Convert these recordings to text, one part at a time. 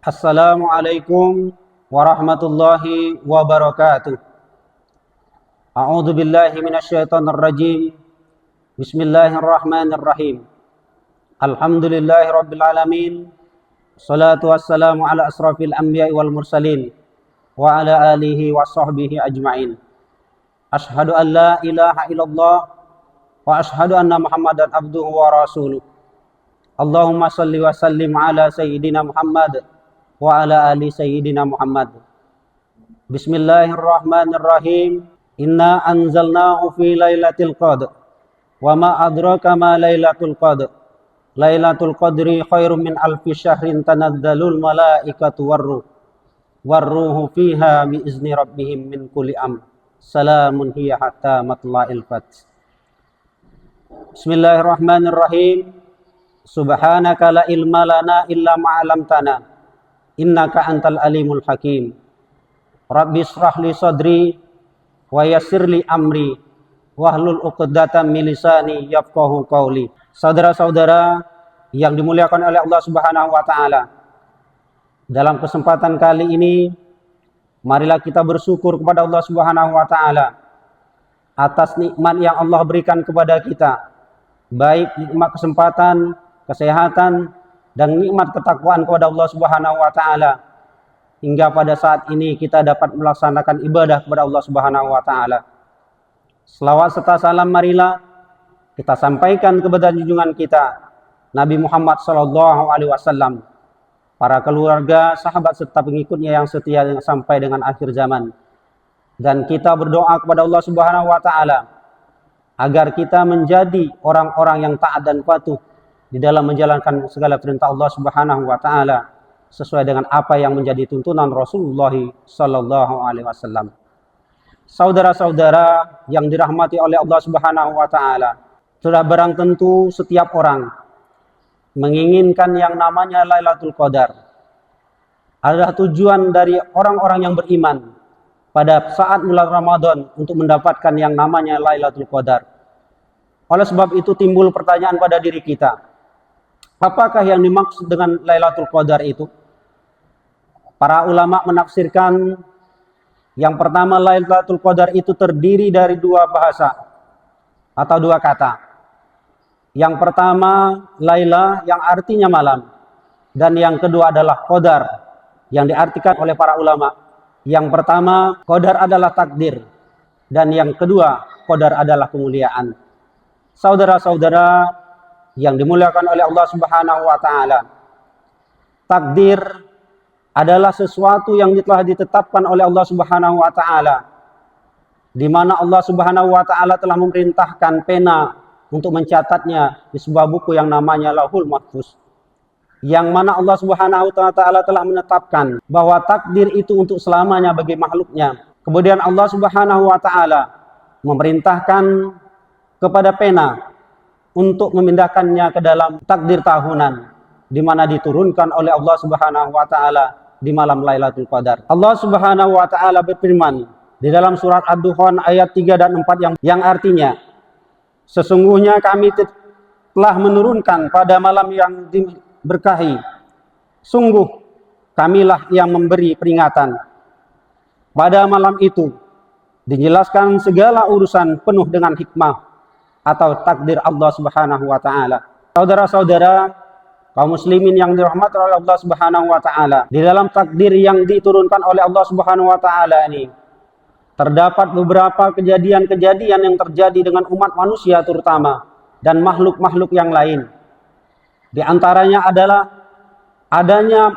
Assalamualaikum warahmatullahi wabarakatuh. A'udzu billahi minasyaitonir rajim. Bismillahirrahmanirrahim. Alhamdulillahi rabbil alamin. Shalatu wassalamu ala asrafil anbiya'i wal mursalin wa ala alihi wa sahbihi ajma'in. Asyhadu an la ilaha illallah wa asyhadu anna Muhammadan abduhu wa rasuluh. Allahumma shalli wa sallim ala sayyidina Muhammad wa ala ali sayyidina Muhammad. Bismillahirrahmanirrahim. Inna anzalnahu fi lailatul qadr. Wa ma adraka ma lailatul qadr. Lailatul qadri khairum min alfi syahrin tanazzalul malaikatu warruhu fiha bi izni rabbihim min kulli amr. Salamun hiya hatta matla'il fajr. Bismillahirrahmanirrahim. Subhanaka la ilma lana illa ma 'allamtana. Innaka antal alimul hakim. Rabbi shrah li sadri wa yassir li amri wahlul 'uqdatam min lisani yafqahu qawli. Saudara-saudara yang dimuliakan oleh Allah Subhanahu wa taala. Dalam kesempatan kali ini marilah kita bersyukur kepada Allah Subhanahu wa taala atas nikmat yang Allah berikan kepada kita, baik nikmat kesempatan, kesehatan, dan nikmat ketakwaan kepada Allah Subhanahu wa taala, hingga pada saat ini kita dapat melaksanakan ibadah kepada Allah Subhanahu wa taala. Selawat serta salam marilah kita sampaikan kepada junjungan kita Nabi Muhammad sallallahu alaihi wasallam, para keluarga, sahabat serta pengikutnya yang setia sampai dengan akhir zaman. Dan kita berdoa kepada Allah Subhanahu wa taala agar kita menjadi orang-orang yang taat dan patuh di dalam menjalankan segala perintah Allah Subhanahu wa taala sesuai dengan apa yang menjadi tuntunan Rasulullah sallallahu alaihi wasallam. Saudara-saudara yang dirahmati oleh Allah Subhanahu wa taala, sudah barang tentu setiap orang menginginkan yang namanya Lailatul Qadar. Adalah tujuan dari orang-orang yang beriman pada saat bulan Ramadan untuk mendapatkan yang namanya Lailatul Qadar. Oleh sebab itu timbul pertanyaan pada diri kita, apakah yang dimaksud dengan Lailatul Qadar itu? Para ulama menafsirkan yang pertama, Lailatul Qadar itu terdiri dari dua bahasa atau dua kata. Yang pertama, Laila yang artinya malam, dan yang kedua adalah Qadar yang diartikan oleh para ulama. Yang pertama, Qadar adalah takdir, dan yang kedua, Qadar adalah kemuliaan. Saudara-saudara yang dimuliakan oleh Allah Subhanahu wa taala, takdir adalah sesuatu yang telah ditetapkan oleh Allah Subhanahu wa taala, di mana Allah Subhanahu wa taala telah memerintahkan pena untuk mencatatnya di sebuah buku yang namanya Lauhul Mahfuz, yang mana Allah Subhanahu wa taala telah menetapkan bahwa takdir itu untuk selamanya bagi makhluknya. Kemudian Allah Subhanahu wa taala memerintahkan kepada pena untuk memindahkannya ke dalam takdir tahunan, di mana diturunkan oleh Allah Subhanahu wa taala di malam Lailatul Qadar. Allah Subhanahu wa taala berfirman di dalam surat Ad-Dukhan ayat 3 dan 4 yang artinya, sesungguhnya kami telah menurunkan pada malam yang diberkahi, sungguh kamilah yang memberi peringatan. Pada malam itu dijelaskan segala urusan penuh dengan hikmah atau takdir Allah Subhanahu wa taala. Saudara-saudara kaum muslimin yang dirahmati oleh Allah Subhanahu wa taala, di dalam takdir yang diturunkan oleh Allah Subhanahu wa taala ini terdapat beberapa kejadian-kejadian yang terjadi dengan umat manusia terutama dan makhluk-makhluk yang lain. Di antaranya adalah adanya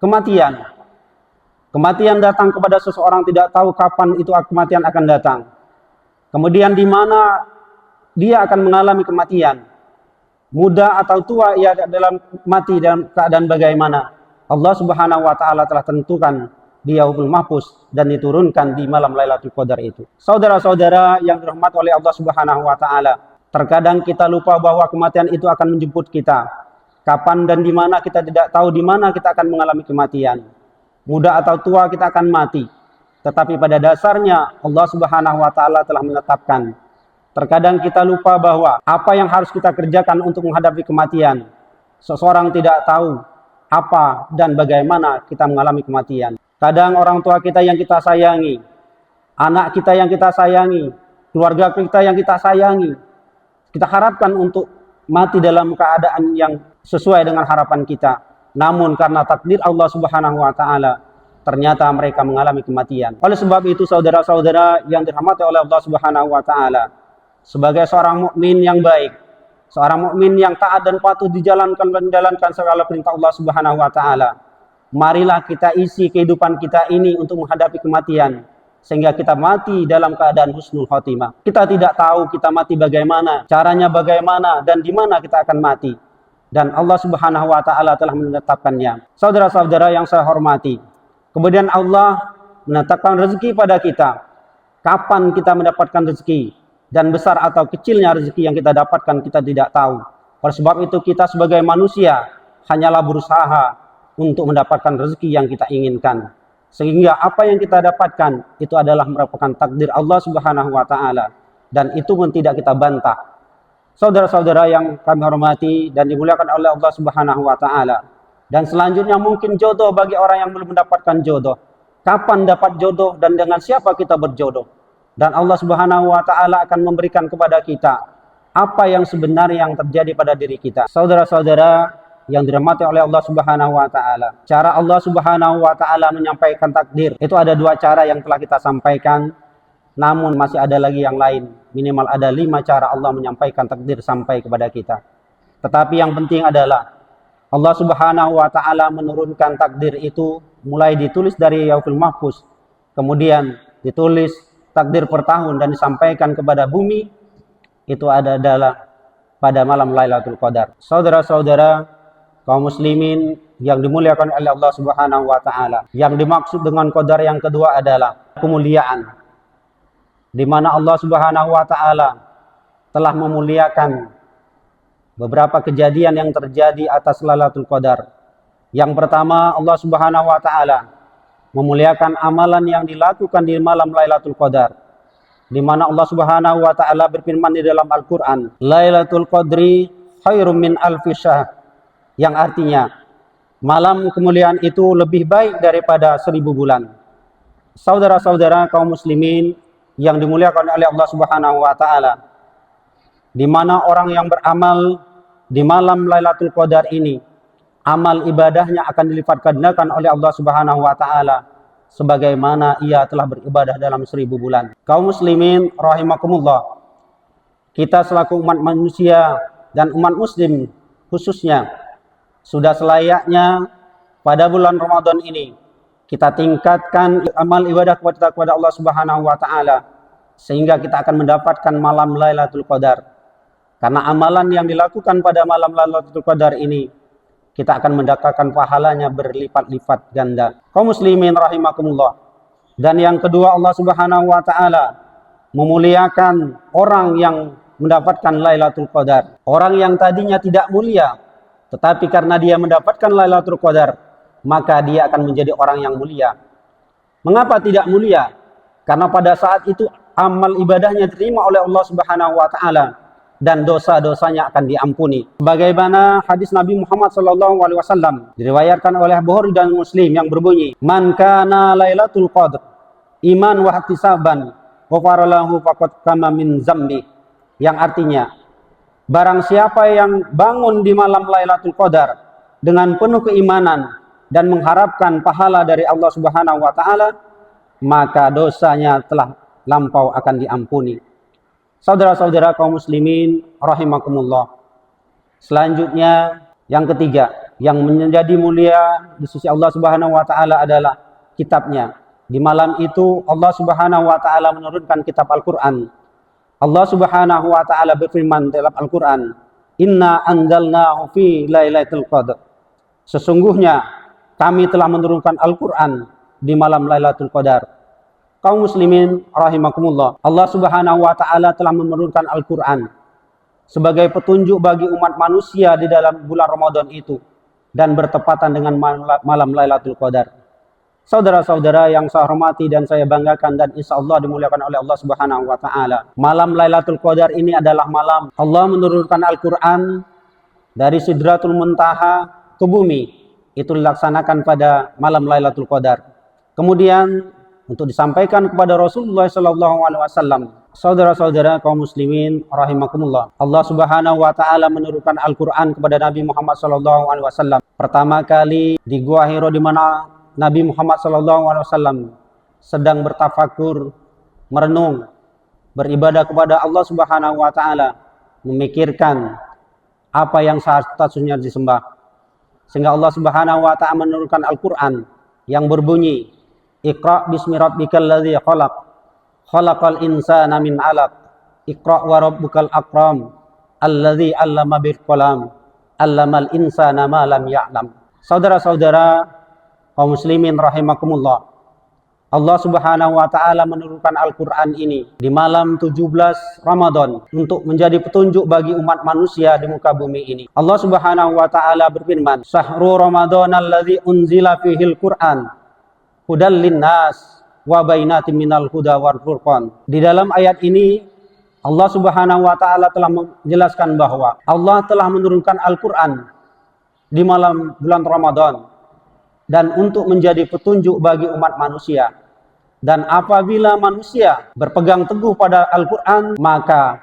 kematian. Kematian datang kepada seseorang, tidak tahu kapan itu kematian akan datang. Kemudian di mana dia akan mengalami kematian, muda atau tua ia dalam mati dalam keadaan bagaimana, Allah Subhanahu wa taala telah tentukan di Lauhul Mahfuz dan diturunkan di malam Lailatul Qadar itu. Saudara-saudara yang dirahmati oleh Allah Subhanahu wa taala, terkadang kita lupa bahwa kematian itu akan menjemput kita. Kapan dan di mana kita tidak tahu, di mana kita akan mengalami kematian. Muda atau tua kita akan mati. Tetapi pada dasarnya Allah Subhanahu wa taala telah menetapkan. Terkadang kita lupa bahwa apa yang harus kita kerjakan untuk menghadapi kematian. Seseorang tidak tahu apa dan bagaimana kita mengalami kematian. Kadang orang tua kita yang kita sayangi, anak kita yang kita sayangi, keluarga kita yang kita sayangi, kita harapkan untuk mati dalam keadaan yang sesuai dengan harapan kita. Namun karena takdir Allah Subhanahu wa taala, ternyata mereka mengalami kematian. Oleh sebab itu saudara-saudara yang dirahmati oleh Allah Subhanahu wa taala, sebagai seorang mukmin yang baik, seorang mukmin yang taat dan patuh menjalankan segala perintah Allah Subhanahu wa taala, marilah kita isi kehidupan kita ini untuk menghadapi kematian, sehingga kita mati dalam keadaan husnul khotimah. Kita tidak tahu kita mati bagaimana, caranya bagaimana, dan di mana kita akan mati. Dan Allah Subhanahu wa taala telah menetapkannya. Saudara-saudara yang saya hormati, kemudian Allah menetapkan rezeki pada kita. Kapan kita mendapatkan rezeki, dan besar atau kecilnya rezeki yang kita dapatkan kita tidak tahu. Oleh sebab itu kita sebagai manusia hanyalah berusaha untuk mendapatkan rezeki yang kita inginkan. Sehingga apa yang kita dapatkan itu adalah merupakan takdir Allah Subhanahu wa taala, dan itu pun tidak kita bantah. Saudara-saudara yang kami hormati dan dimuliakan oleh Allah Subhanahu wa taala. Dan selanjutnya mungkin jodoh bagi orang yang belum mendapatkan jodoh. Kapan dapat jodoh dan dengan siapa kita berjodoh? Dan Allah Subhanahu wa taala akan memberikan kepada kita apa yang sebenarnya yang terjadi pada diri kita. Saudara-saudara yang dirahmati oleh Allah Subhanahu wa taala, cara Allah Subhanahu wa taala menyampaikan takdir itu ada dua cara yang telah kita sampaikan, namun masih ada lagi yang lain. Minimal ada 5 cara Allah menyampaikan takdir sampai kepada kita. Tetapi yang penting adalah Allah Subhanahu wa taala menurunkan takdir itu mulai ditulis dari Lauhul Mahfuz, kemudian ditulis takdir per tahun dan disampaikan kepada bumi, itu adalah pada malam Lailatul Qadar. Saudara-saudara kaum muslimin yang dimuliakan oleh Allah Subhanahu wa taala, yang dimaksud dengan qadar yang kedua adalah kemuliaan, di mana Allah Subhanahu wa taala telah memuliakan beberapa kejadian yang terjadi atas Lailatul Qadar. Yang pertama, Allah Subhanahu wa taala memuliakan amalan yang dilakukan di malam Lailatul Qadar, di mana Allah Subhanahu wa taala berfirman di dalam Al-Qur'an, Lailatul Qadri khairum min alfi syahr, yang artinya malam kemuliaan itu lebih baik daripada 1000 bulan. Saudara-saudara kaum muslimin yang dimuliakan oleh Allah Subhanahu wa taala, di mana orang yang beramal di malam Lailatul Qadar ini, amal ibadahnya akan dilipat gandakan oleh Allah Subhanahu wa taala sebagaimana ia telah beribadah dalam 1000 bulan. Kaum muslimin rahimakumullah, kita selaku umat manusia dan umat muslim khususnya sudah selayaknya pada bulan Ramadan ini kita tingkatkan amal ibadah kepada Allah Subhanahu wa taala sehingga kita akan mendapatkan malam Lailatul Qadar. Karena amalan yang dilakukan pada malam Lailatul Qadar ini kita akan mendapatkan pahalanya berlipat-lipat ganda. Kaum muslimin rahimakumullah. Dan yang kedua, Allah Subhanahu wa taala memuliakan orang yang mendapatkan Lailatul Qadar. Orang yang tadinya tidak mulia, tetapi karena dia mendapatkan Lailatul Qadar, maka dia akan menjadi orang yang mulia. Mengapa tidak mulia? Karena pada saat itu amal ibadahnya diterima oleh Allah Subhanahu wa taala dan dosa-dosanya akan diampuni. Bagaimana hadis Nabi Muhammad SAW diriwayatkan oleh Bukhari dan Muslim yang berbunyi, "Man kana Lailatul Qadr iman wa ihtisaban ghafara lahu faqad kama min zambi." Yang artinya, barang siapa yang bangun di malam Lailatul Qadar dengan penuh keimanan dan mengharapkan pahala dari Allah Subhanahu wa taala, maka dosanya telah lampau akan diampuni. Saudara-saudara kaum muslimin rahimakumullah. Selanjutnya yang ketiga yang menjadi mulia di sisi Allah Subhanahu wa taala adalah kitabnya. Di malam itu Allah Subhanahu wa taala menurunkan kitab Al-Qur'an. Allah Subhanahu wa taala berfirman dalam Al-Qur'an, "Inna anzalnahu fi lailatul qadr." Sesungguhnya kami telah menurunkan Al-Qur'an di malam Lailatul Qadar. Kaum muslimin rahimakumullah, Allah Subhanahu wa taala telah menurunkan Al-Qur'an sebagai petunjuk bagi umat manusia di dalam bulan Ramadan itu dan bertepatan dengan malam Lailatul Qadar. Saudara-saudara yang saya hormati dan saya banggakan dan insya Allah dimuliakan oleh Allah Subhanahu wa taala, malam Lailatul Qadar ini adalah malam Allah menurunkan Al-Qur'an dari Sidratul Muntaha ke bumi, itu dilaksanakan pada malam Lailatul Qadar. Kemudian untuk disampaikan kepada Rasulullah SAW. Saudara-saudara kaum muslimin rahimakumullah. Allah Subhanahu wa taala menurunkan Al-Qur'an kepada Nabi Muhammad SAW. Pertama kali di Gua Hira, di mana Nabi Muhammad SAW sedang bertafakur, merenung, beribadah kepada Allah Subhanahu wa taala, memikirkan apa yang seharusnya disembah. Sehingga Allah Subhanahu wa taala menurunkan Al-Qur'an yang berbunyi, Iqra bismi rabbikal ladzi khalaq, khalaqal insana min 'alaq, Iqra wa rabbukal akram, alladzi 'allama bil qalam, 'allamal insana ma lam ya'lam. Saudara-saudara kaum muslimin rahimakumullah. Allah Subhanahu wa taala menurunkan Al-Qur'an ini di malam 17 Ramadan untuk menjadi petunjuk bagi umat manusia di muka bumi ini. Allah Subhanahu wa taala berfirman, "Syahrul Ramadhanal ladzi unzila fihil Qur'an hudal linnas wa bainatin minal huda wal furqan." Di dalam ayat ini Allah Subhanahu wa taala telah menjelaskan bahwa Allah telah menurunkan Al-Qur'an di malam bulan Ramadan dan untuk menjadi petunjuk bagi umat manusia. Dan apabila manusia berpegang teguh pada Al-Qur'an, maka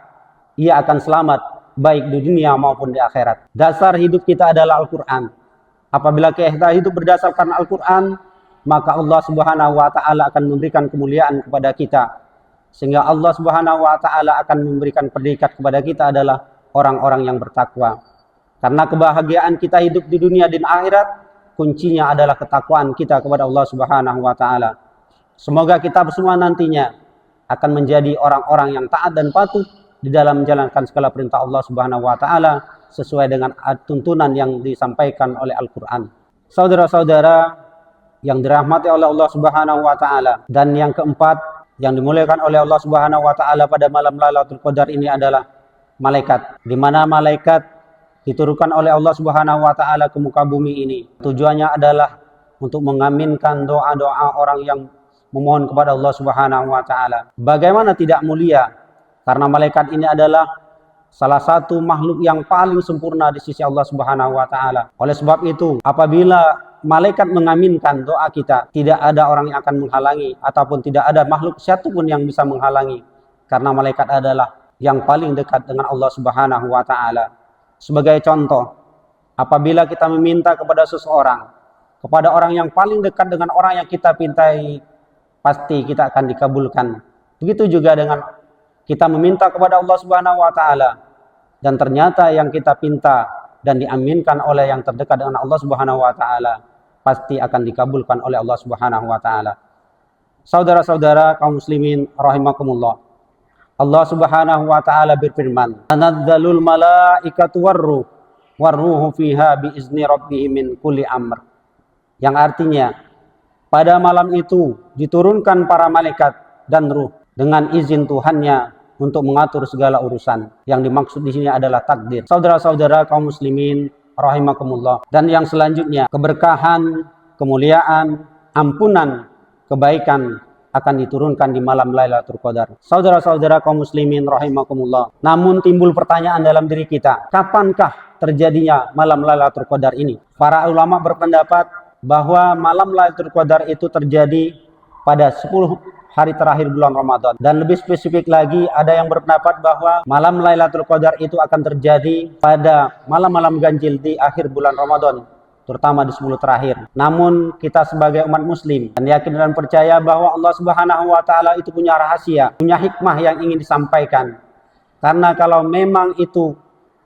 ia akan selamat baik di dunia maupun di akhirat. Dasar hidup kita adalah Al-Qur'an. Apabila kita hidup berdasarkan Al-Qur'an, maka Allah Subhanahu wa taala akan memberikan kemuliaan kepada kita. Sehingga Allah Subhanahu wa taala akan memberikan predikat kepada kita adalah orang-orang yang bertakwa. Karena kebahagiaan kita hidup di dunia dan akhirat, kuncinya adalah ketakwaan kita kepada Allah Subhanahu wa taala. Semoga kita semua nantinya akan menjadi orang-orang yang taat dan patuh di dalam menjalankan segala perintah Allah Subhanahu wa taala sesuai dengan tuntunan yang disampaikan oleh Al-Qur'an. Saudara-saudara yang dirahmati oleh Allah Subhanahu wa taala, dan yang keempat yang dimuliakan oleh Allah Subhanahu wa taala pada malam Lailatul Qadar ini adalah malaikat, di mana malaikat diturunkan oleh Allah Subhanahu wa taala ke muka bumi ini. Tujuannya adalah untuk mengaminkan doa-doa orang yang memohon kepada Allah Subhanahu wa taala. Bagaimana tidak mulia? Karena malaikat ini adalah salah satu makhluk yang paling sempurna di sisi Allah Subhanahu wa taala. Oleh sebab itu, apabila malaikat mengaminkan doa kita, tidak ada orang yang akan menghalangi ataupun tidak ada makhluk satupun yang bisa menghalangi, karena malaikat adalah yang paling dekat dengan Allah Subhanahu wa taala. Sebagai contoh, apabila kita meminta kepada seseorang, kepada orang yang paling dekat dengan orang yang kita pintai, pasti kita akan dikabulkan. Begitu juga dengan kita meminta kepada Allah Subhanahu wa taala, dan ternyata yang kita pinta dan diaminkan oleh yang terdekat dengan Allah Subhanahu wa taala, pasti akan dikabulkan oleh Allah Subhanahu wa taala. Saudara-saudara kaum muslimin rahimakumullah. Allah Subhanahu wa taala berfirman, "Tanazzalul malaikatu warruhu fiha biizni rabbihim min kulli amr." Yang artinya, pada malam itu diturunkan para malaikat dan ruh dengan izin Tuhannya untuk mengatur segala urusan. Yang dimaksud di sini adalah takdir. Saudara-saudara kaum muslimin rahimakumullah. Dan yang selanjutnya, keberkahan, kemuliaan, ampunan, kebaikan akan diturunkan di malam Lailatul Qadar. Saudara-saudara kaum muslimin rahimakumullah. Namun timbul pertanyaan dalam diri kita, kapankah terjadinya malam Lailatul Qadar ini? Para ulama berpendapat bahwa malam Lailatul Qadar itu terjadi pada 10 hari terakhir bulan Ramadan. Dan lebih spesifik lagi, ada yang berpendapat bahwa malam Lailatul Qadar itu akan terjadi pada malam-malam ganjil di akhir bulan Ramadan, terutama di 10 terakhir. Namun kita sebagai umat muslim dan yakin dan percaya bahwa Allah Subhanahu wa taala itu punya rahasia, punya hikmah yang ingin disampaikan. Karena kalau memang itu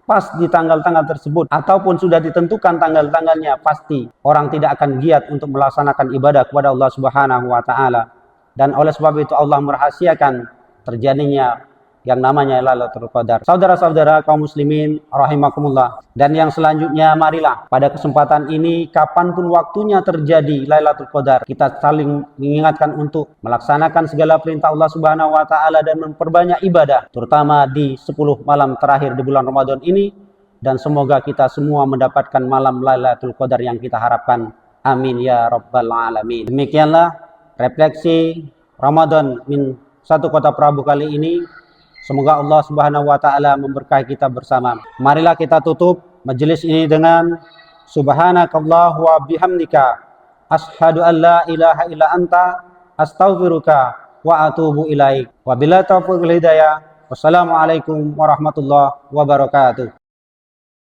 pas di tanggal-tanggal tersebut ataupun sudah ditentukan tanggal-tanggalnya, pasti orang tidak akan giat untuk melaksanakan ibadah kepada Allah Subhanahu wa taala. Dan oleh sebab itu Allah merahasiakan terjadinya yang namanya Lailatul Qadar. Saudara-saudara kaum muslimin rahimakumullah. Dan yang selanjutnya, marilah pada kesempatan ini, kapanpun waktunya terjadi Lailatul Qadar, kita saling mengingatkan untuk melaksanakan segala perintah Allah Subhanahu wa taala dan memperbanyak ibadah, terutama di 10 malam terakhir di bulan Ramadan ini, dan semoga kita semua mendapatkan malam Lailatul Qadar yang kita harapkan. Amin ya rabbal alamin. Demikianlah refleksi Ramadan min Satu Kota Prabu kali ini. Semoga Allah Subhanahu wa taala memberkahi kita bersama. Marilah kita tutup majelis ini dengan Subhanakallah wa bihamdika ashhadu an la ilaha illa anta astaghfiruka wa atubu ilaik. Wabillahi taufiq wal hidayah. Wassalamualaikum warahmatullahi wabarakatuh.